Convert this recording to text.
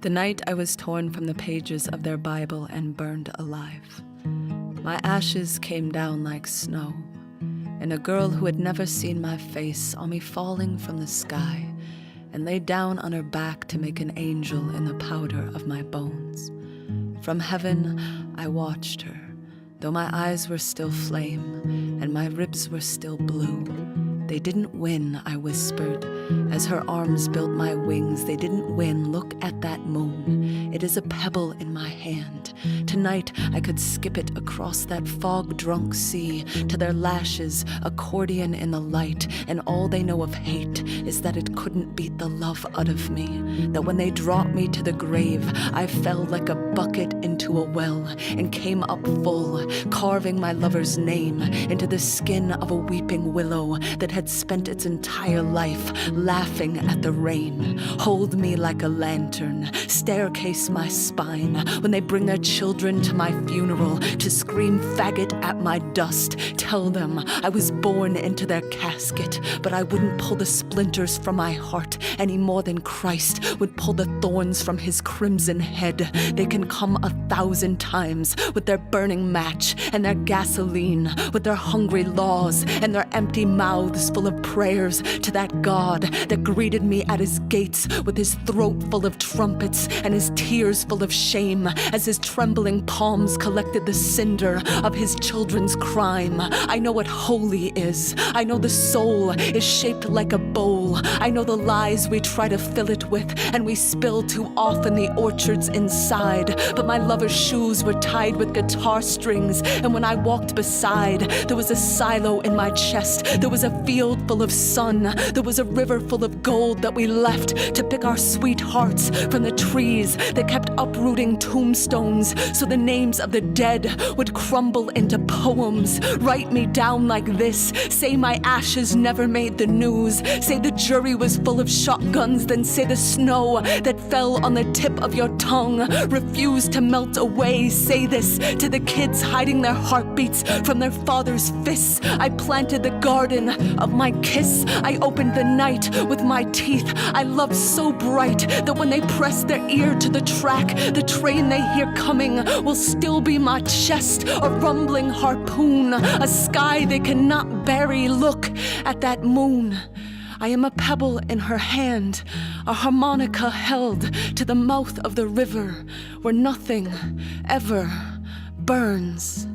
The night I was torn from the pages of their Bible and burned alive. My ashes came down like snow, and a girl who had never seen my face saw me falling from the sky and lay down on her back to make an angel in the powder of my bones. From heaven I watched her, though my eyes were still flame and my ribs were still blue. They didn't win, I whispered, as her arms built my wings. They didn't win, look at that moon. It is a pebble in my hand. Tonight I could skip it across that fog-drunk sea to their lashes, accordion in the light, and all they know of hate is that it couldn't beat the love out of me. That when they dropped me to the grave, I fell like a bucket into a well and came up full, carving my lover's name into the skin of a weeping willow that had spent its entire life laughing at the rain. Hold me like a lantern, staircase my spine when they bring their children to my funeral to scream faggot at my dust. Tell them I was born into their casket, but I wouldn't pull the splinters from my heart any more than Christ would pull the thorns from his crimson head. They can come 1,000 times with their burning match and their gasoline, with their hungry laws and their empty mouths full of prayers to that God that greeted me at his gates with his throat full of trumpets and his tears full of shame as his trembling palms collected the cinder of his children's crime. I know what holy is. I know the soul is shaped like a bowl. I know the lies we try to fill it with and we spill too often the orchards inside. But my lover's shoes were tied with guitar strings, and when I walked beside, there was a silo in my chest. There was a field full of sun. There was a river full of gold that we left to pick our sweethearts from the trees that kept uprooting tombstones so the names of the dead would crumble into poems. Write me down like this. Say my ashes never made the news. Say the jury was full of shotguns. Then say the snow that fell on the tip of your tongue refused to melt away. Say this to the kids hiding their heartbeats from their father's fists. I planted the garden of my kiss. I opened the night with my teeth. I loved so bright that when they press their ear to the track, the train they hear coming will still be my chest, a rumbling harpoon, a sky they cannot bury. Look at that moon. I am a pebble in her hand, a harmonica held to the mouth of the river where nothing ever burns.